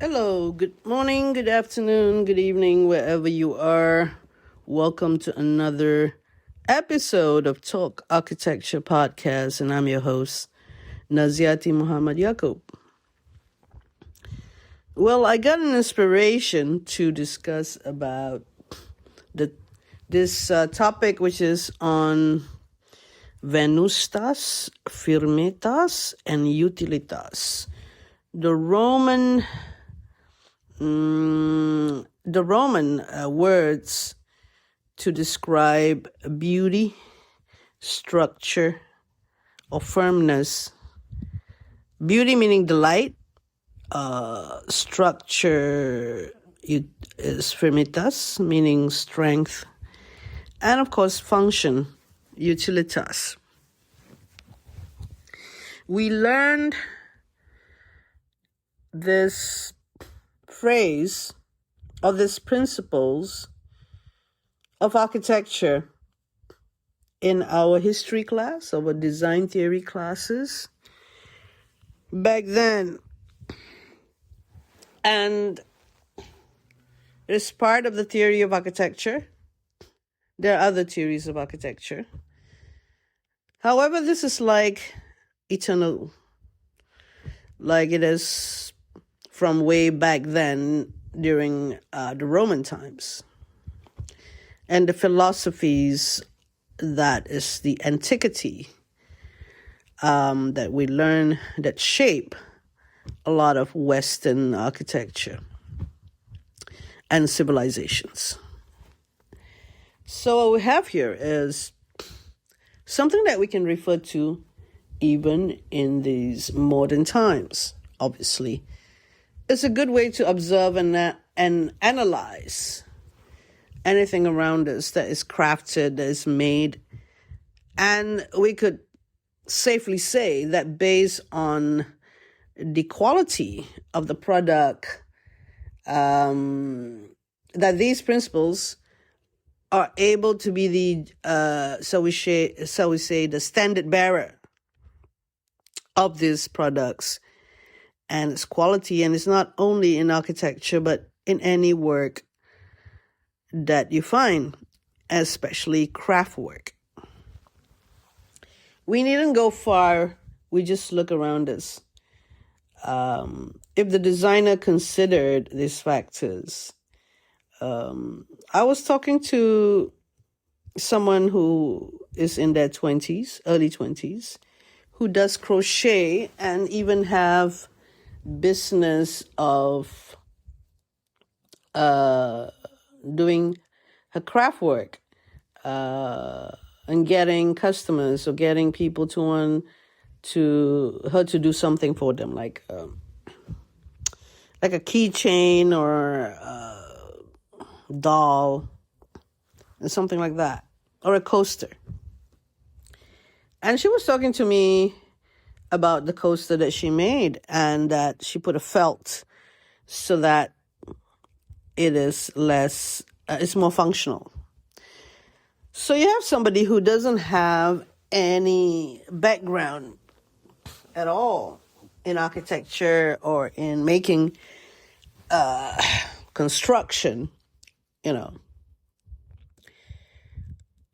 Hello, good morning, good afternoon, good evening, wherever you are. Welcome to another episode of Talk Architecture Podcast, and I'm your host, Naziati Muhammad Yaqub. Well, I got an inspiration to discuss about this topic, which is on Venustas, Firmitas, and Utilitas. The Roman words to describe beauty, structure, or firmness. Beauty meaning delight. Structure is firmitas, meaning strength. And of course, function, utilitas. We learned this phrase or these principles of architecture in our history class, our design theory classes back then. And it's part of the theory of architecture. There are other theories of architecture. However, this is like eternal, like it is from way back then during the Roman times. And the philosophies that is the antiquity that we learn that shape a lot of Western architecture and civilizations. So what we have here is something that we can refer to even in these modern times, obviously. It's a good way to observe and analyze anything around us that is crafted, that is made. And we could safely say that based on the quality of the product, that these principles are able to be the, so we say, the standard bearer of these products and its quality. And it's not only in architecture, but in any work that you find, especially craft work. We needn't go far. We just look around us. If the designer considered these factors, I was talking to someone who is in their 20s, early 20s, who does crochet and even have business of doing her craft work and getting customers or getting people to want to her to do something for them, like a keychain or a doll and something like that, or a coaster. And she was talking to me about the coaster that she made and that she put a felt so that it is less, it's more functional. So you have somebody who doesn't have any background at all in architecture or in making construction,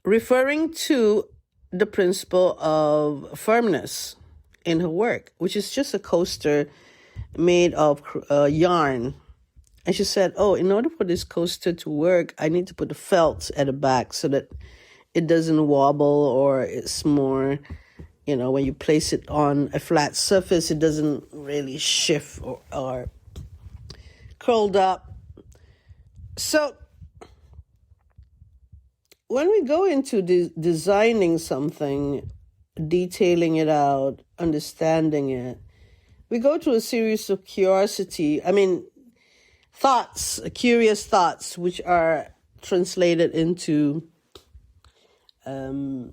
referring to the principle of firmness in her work, which is just a coaster made of yarn. And she said, in order for this coaster to work, I need to put the felt at the back so that it doesn't wobble, or it's more, when you place it on a flat surface, it doesn't really shift or curled up. So when we go into designing something, detailing it out, understanding it, we go to a series of curious thoughts, which are translated into the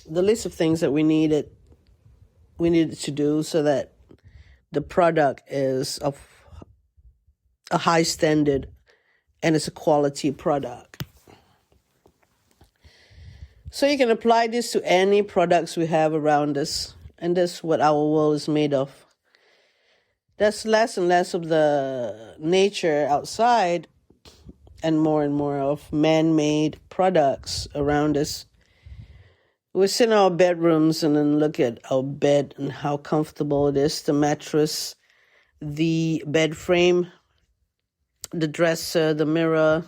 list of things that we needed to do so that the product is of a high standard and it's a quality product. So you can apply this to any products we have around us, and that's what our world is made of. there's less and less of the nature outside and more of man-made products around us. We sit in our bedrooms and then look at our bed and how comfortable it is, the mattress, the bed frame, the dresser, the mirror.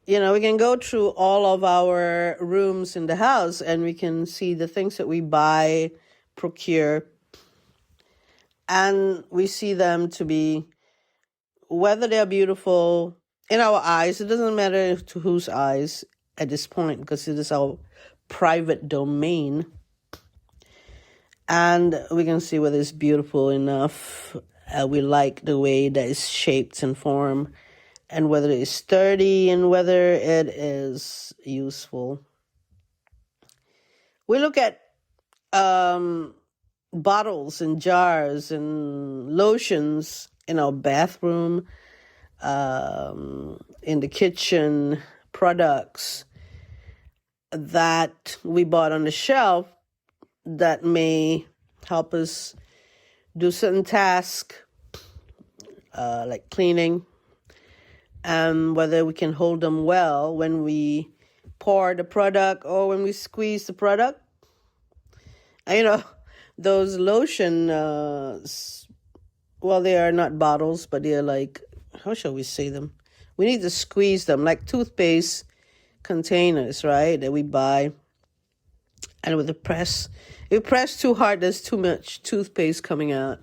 We can go through all of our rooms in the house and we can see the things that we buy, procure, and we see them to be, whether they're beautiful in our eyes. It doesn't matter to whose eyes at this point, because it is our private domain. And we can see whether it's beautiful enough. We like the way that it's shaped and formed, and whether it's sturdy and whether it is useful. We look at bottles and jars and lotions in our bathroom, in the kitchen, products that we bought on the shelf that may help us do certain tasks, like cleaning, and whether we can hold them well when we pour the product or when we squeeze the product. And, those lotion, well, they are not bottles, but they're like, how shall we say them? We need to squeeze them, like toothpaste containers, right, that we buy. And with the press, if you press too hard, there's too much toothpaste coming out.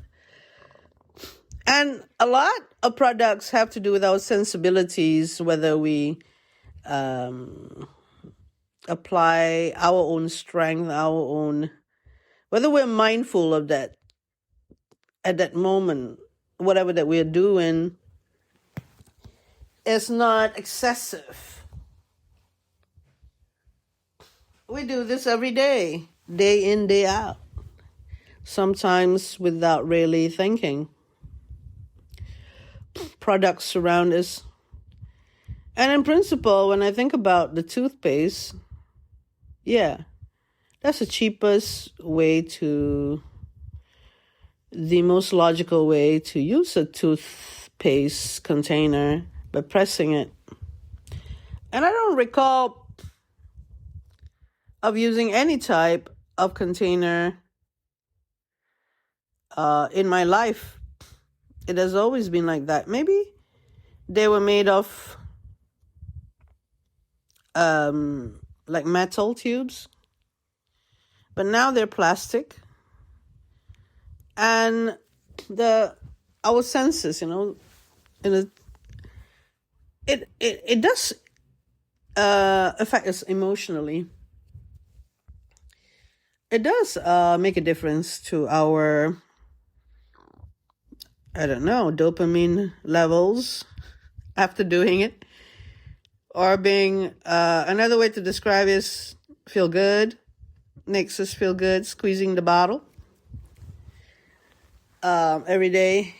And a lot of products have to do with our sensibilities, whether we apply our own strength, whether we're mindful of that at that moment, whatever that we're doing is not excessive. We do this every day in, day out, sometimes without really thinking. Products surround us. And in principle, when I think about the toothpaste, yeah, that's the cheapest way the most logical way to use a toothpaste container, by pressing it. And I don't recall of using any type of container in my life. It has always been like that. Maybe they were made of like metal tubes, but now they're plastic. And our senses, it does affect us emotionally. It does make a difference to our, dopamine levels after doing it. Or being, another way to describe is feel good, makes us feel good, squeezing the bottle every day,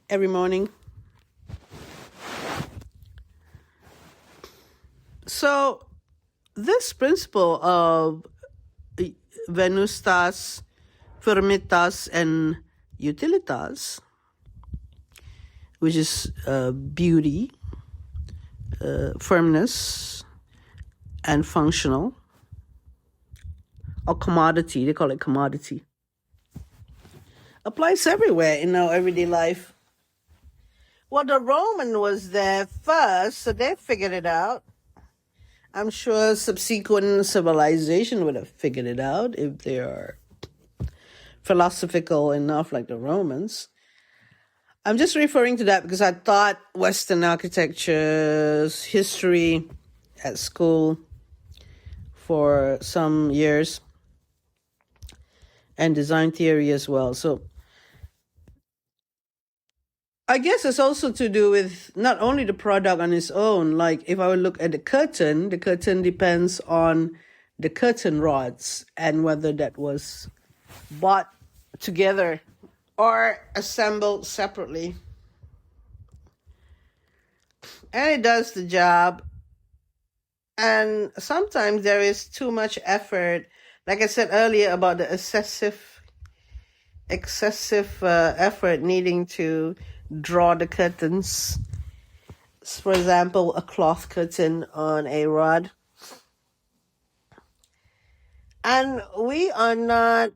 every morning. So this principle of Venustas, Firmitas, and Utilitas, which is beauty, firmness, and functional, or commodity, they call it commodity, applies everywhere in our everyday life. Well, the Roman was there first, so they figured it out. I'm sure subsequent civilization would have figured it out if they are philosophical enough like the Romans. I'm just referring to that because I taught Western architecture's history at school for some years, and design theory as well. So I guess it's also to do with not only the product on its own. Like if I would look at the curtain depends on the curtain rods and whether that was bought together or assembled separately. And it does the job. And sometimes there is too much effort. Like I said earlier about the excessive excessive effort needing to draw the curtains. For example, a cloth curtain on a rod. And we are not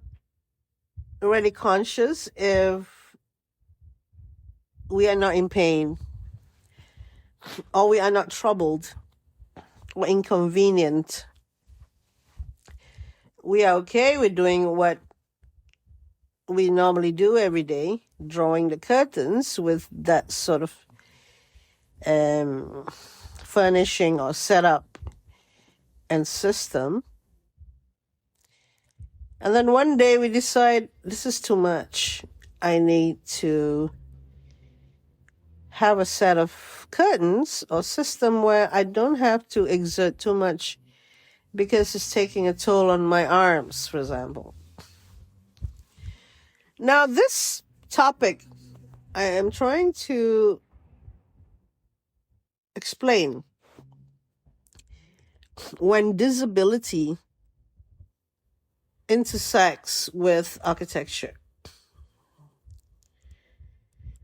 really conscious if we are not in pain, or we are not troubled or inconvenient. We are okay with doing what we normally do every day, drawing the curtains with that sort of furnishing or setup and system. And then one day we decide, this is too much. I need to have a set of curtains or system where I don't have to exert too much because it's taking a toll on my arms, for example. Now, this topic, I am trying to explain when disability intersects with architecture.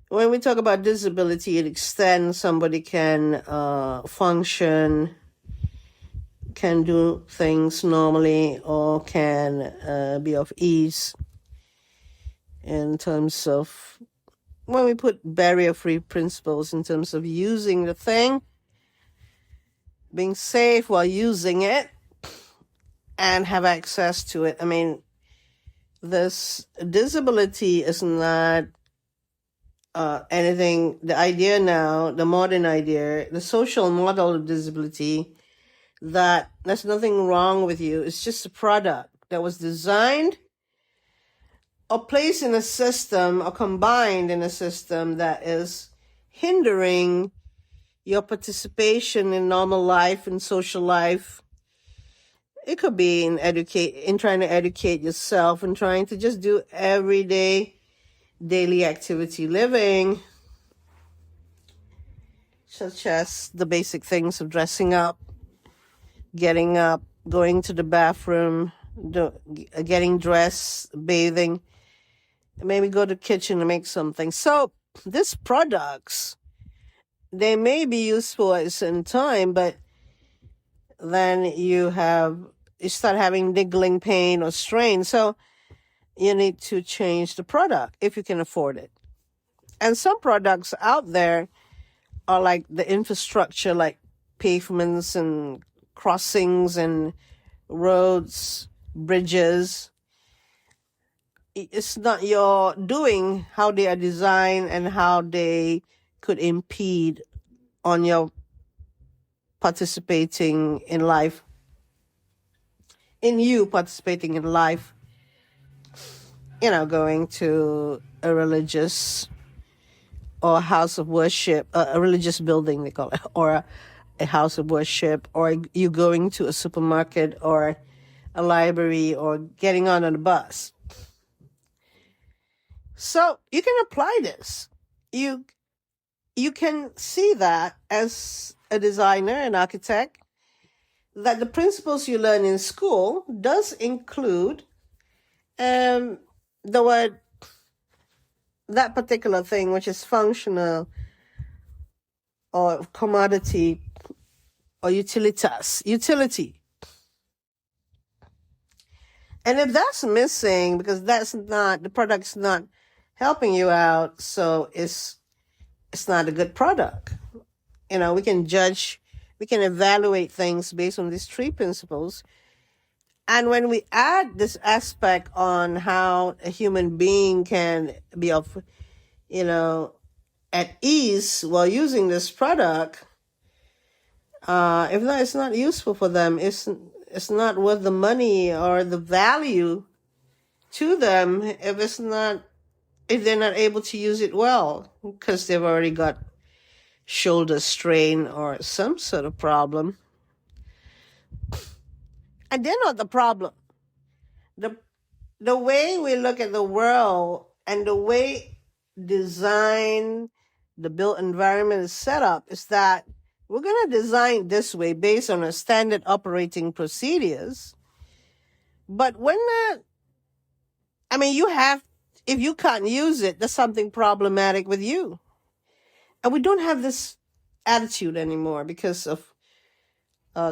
When we talk about disability, it extends. Somebody can function, can do things normally, or can be of ease in terms of, when we put barrier-free principles in terms of using the thing, being safe while using it, and have access to it. I mean, this disability is not anything, the idea now, the modern idea, the social model of disability, that there's nothing wrong with you. It's just a product that was designed or placed in a system or combined in a system that is hindering your participation in normal life and social life. It could be in trying to educate yourself and trying to just do everyday, daily activity living, such as the basic things of dressing up, getting up, going to the bathroom, getting dressed, bathing, maybe go to the kitchen and make something. So these products, they may be useful at a certain time, but then you start having niggling pain or strain. So you need to change the product if you can afford it. And some products out there are like the infrastructure, like pavements and crossings and roads, bridges. It's not your doing how they are designed and how they could impede on your participating in life, in you participating in life, going to a religious or a house of worship, a religious building, they call it, or a house of worship, or you going to a supermarket or a library or getting on a bus. So you can apply this. You can see that as a designer, an architect, that the principles you learn in school does include the word, that particular thing, which is functional or commodity or utilitas, utility. And if that's missing, because the product's not helping you out, so it's not a good product. We can judge, we can evaluate things based on these three principles. And when we add this aspect on how a human being can be of, at ease while using this product, if that is not useful for them, it's not worth the money or the value to them if they're not able to use it well, because they've already got shoulder strain or some sort of problem. And they're not the problem. The way we look at the world and the way the built environment is set up is that we're going to design this way based on a standard operating procedures. But you have if you can't use it, there's something problematic with you. And we don't have this attitude anymore because of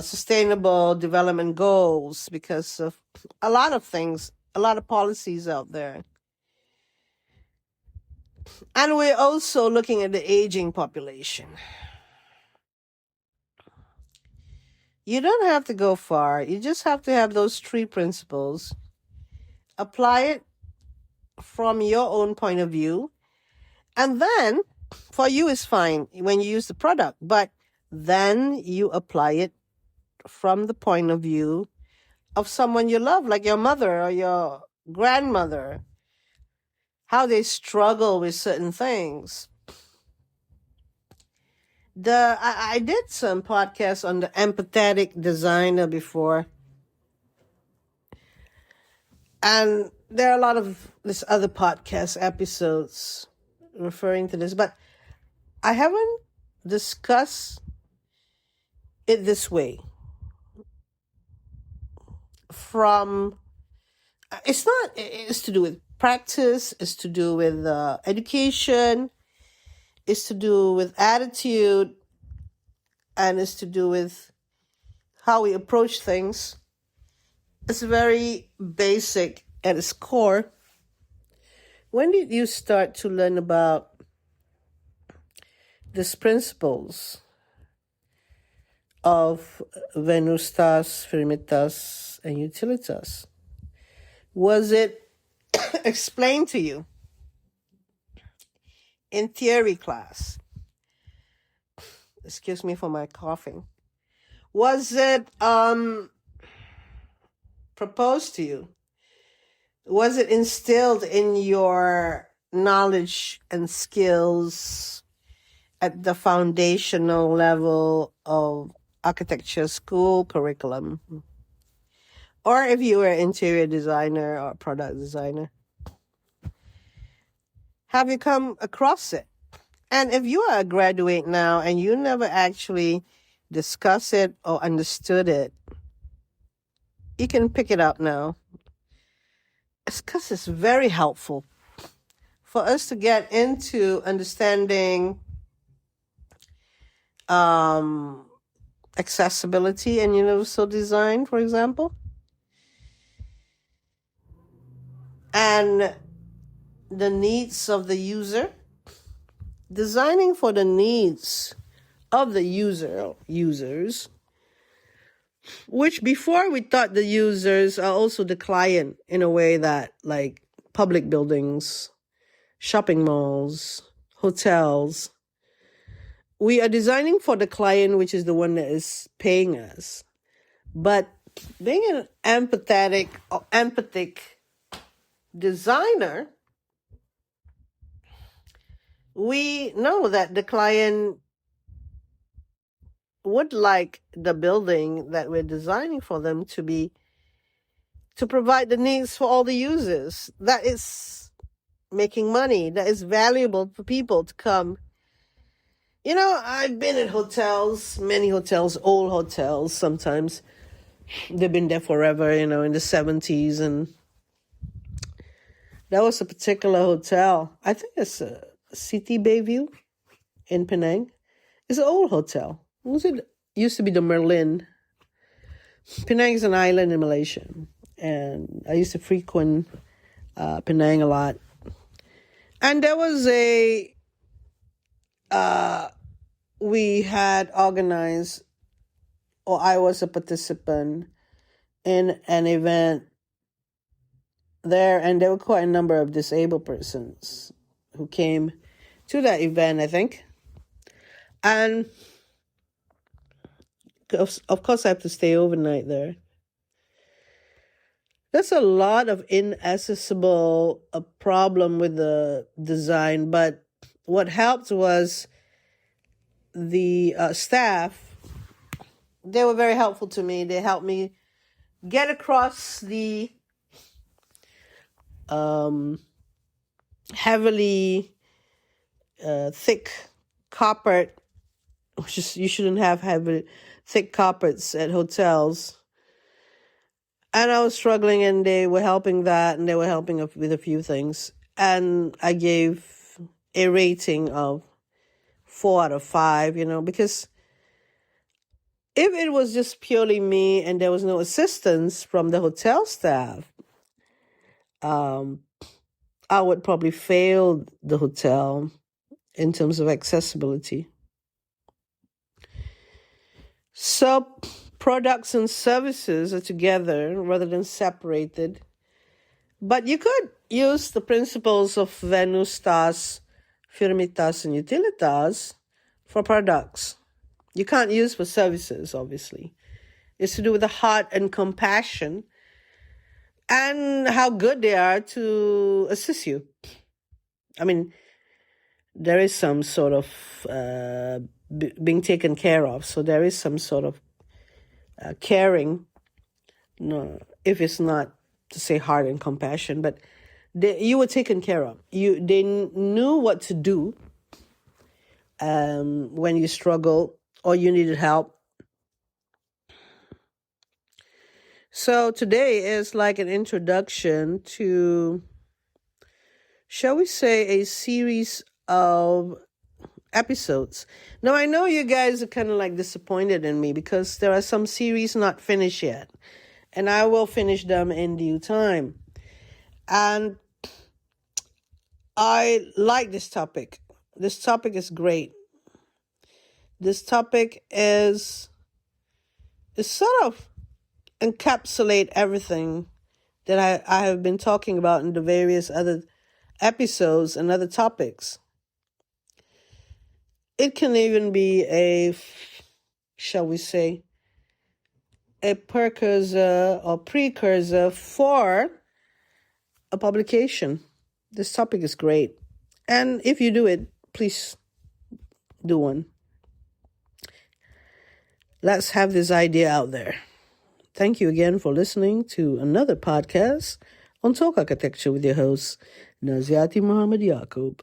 sustainable development goals, because of a lot of things, a lot of policies out there. And we're also looking at the aging population. You don't have to go far. You just have to have those 3 principles. Apply it from your own point of view. And then, for you is fine when you use the product. But then you apply it from the point of view of someone you love, like your mother or your grandmother. How they struggle with certain things. I did some podcasts on the empathetic designer before. And there are a lot of this other podcast episodes referring to this, but I haven't discussed it this way. It's to do with practice, it's to do with education, it's to do with attitude, and it's to do with how we approach things. It's very basic at its core. When did you start to learn about these principles of Venustas, Firmitas, and Utilitas? Was it explained to you in theory class? Excuse me for my coughing. Was it proposed to you? Was it instilled in your knowledge and skills at the foundational level of architecture school curriculum? Or if you were an interior designer or product designer, have you come across it? And if you are a graduate now and you never actually discussed it or understood it, you can pick it up now. It's because it's very helpful for us to get into understanding accessibility and universal design, for example. And the needs of the user. Designing for the needs of the users, which before we thought the users are also the client in a way that, like public buildings, shopping malls, hotels, we are designing for the client, which is the one that is paying us. But being an empathetic or empathic designer, we know that the client would like the building that we're designing for them to provide the needs for all the users. That is making money. That is valuable for people to come. You know, I've been in hotels, many hotels, old hotels sometimes. They've been there forever, in the 70s. And that was a particular hotel. I think it's a City Bayview in Penang. It's an old hotel. It used to be the Merlin. Penang is an island in Malaysia. And I used to frequent Penang a lot. And there was we had organized, or I was a participant in an event there, and there were quite a number of disabled persons who came to that event, I think. And of course I have to stay overnight there. There's a lot of inaccessible problem with the design, but what helped was the staff. They were very helpful to me. They helped me get across the heavily thick carpet, which is, you shouldn't have heavy thick carpets at hotels. And I was struggling, and they were helping that, and they were helping with a few things. And I gave a rating of 4 out of 5, because if it was just purely me and there was no assistance from the hotel staff, I would probably fail the hotel in terms of accessibility. So products and services are together rather than separated. But you could use the principles of Venustas, Firmitas, and Utilitas for products. You can't use for services, obviously. It's to do with the heart and compassion and how good they are to assist you. I mean, there is some sort of being taken care of. So there is some sort of caring, no, if it's not to say heart and compassion, but you were taken care of. They knew what to do when you struggled or you needed help. So today is like an introduction to, shall we say, a series of episodes. Now, I know you guys are kind of like disappointed in me because there are some series not finished yet, and I will finish them in due time. And I like this topic. This topic is great. This topic is sort of encapsulate everything that I have been talking about in the various other episodes and other topics. It can even be a, shall we say, a precursor or precursor for a publication. This topic is great. And if you do it, please do one. Let's have this idea out there. Thank you again for listening to another podcast on Talk Architecture with your host, Naziati Muhammad Yaqub.